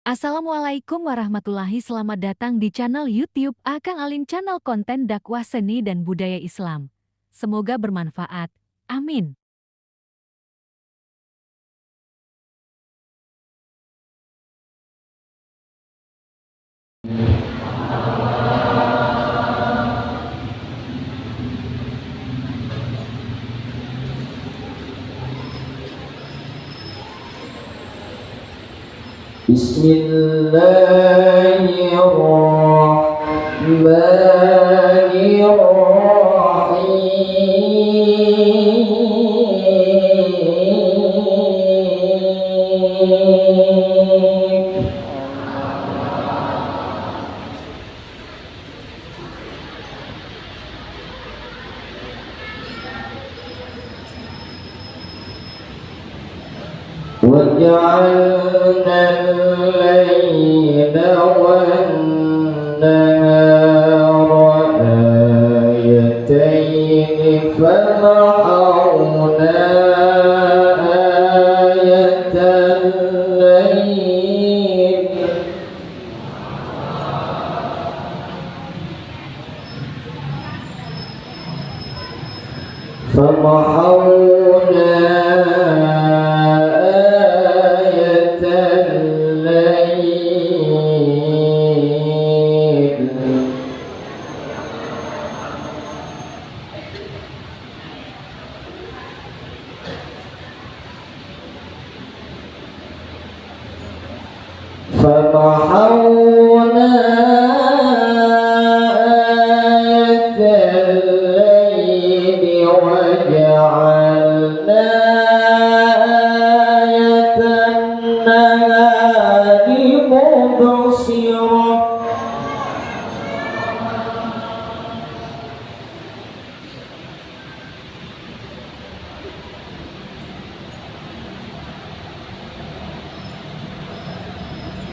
Assalamualaikum warahmatullahi Selamat datang di channel YouTube Akang Alim channel konten dakwah seni dan budaya Islam. Semoga bermanfaat. Amin. Bismillahirrahmanirrahim. وجعلنا الليل والنهار آيتين فمحونا آية الليل فمحونا آية الليل وجعلنا آية النهار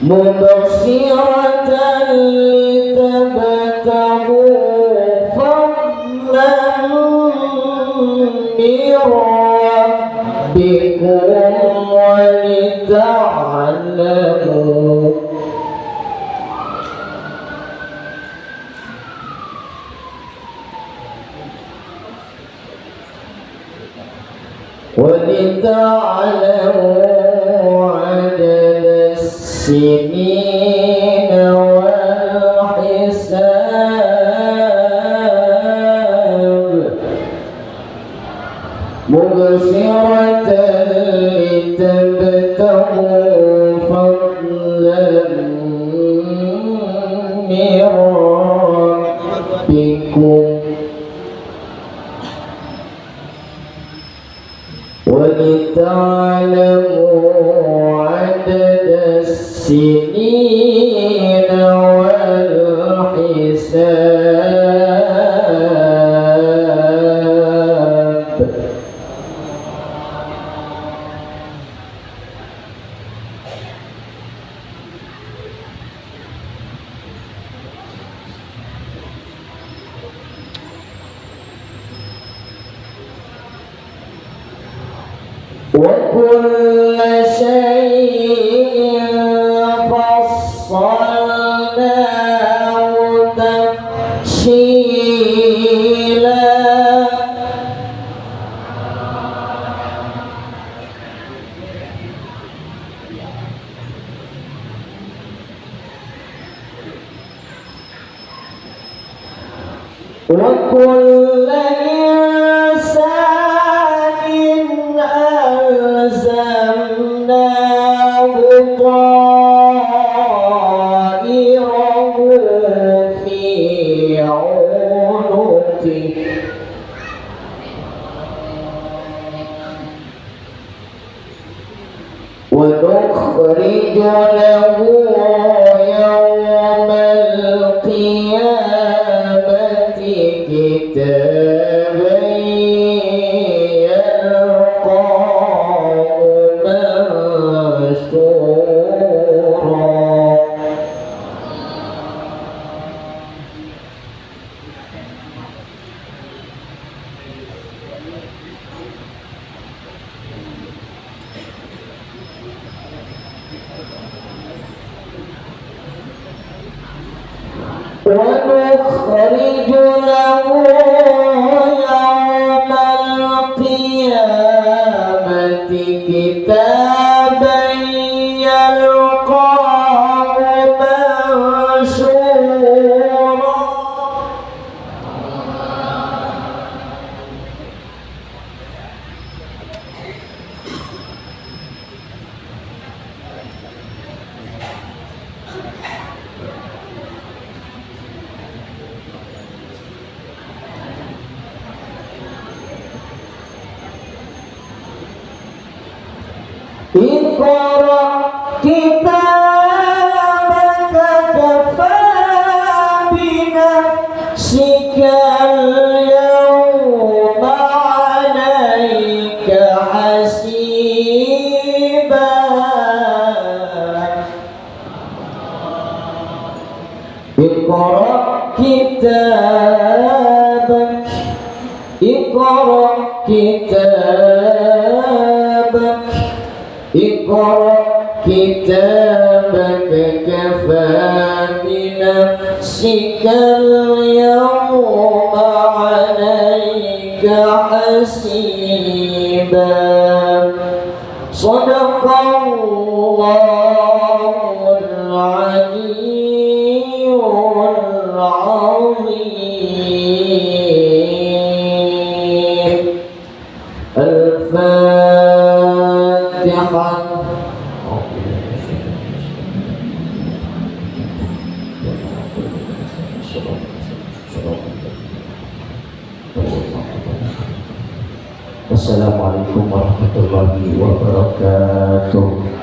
مبصرة لتبتغوا فضلا من ربكم ولتعلموا عدد السنين والحساب مبصرة لتبتغوا فضلا من ربكم ولتعلموا عدد السنين والحساب وكل شيء فصلناه تفصيلا وكل إنسان ألزمناه طائره في عنقه ونخرج له يوم القيامة كتابا يلقاه منشورا ونخرج له يوم القيامة كتابا يلقاه منشورا اقرأ كتابك كفى بنفسك اليوم عليك حسيبا اقرأ كتابك اقرأ كتابك اقرأ كتابك كفى بنفسك اليوم عليك حسيبا صدق الله العلي العظيم. الفاتحة. Wassalamualaikum warahmatullahi wabarakatuh.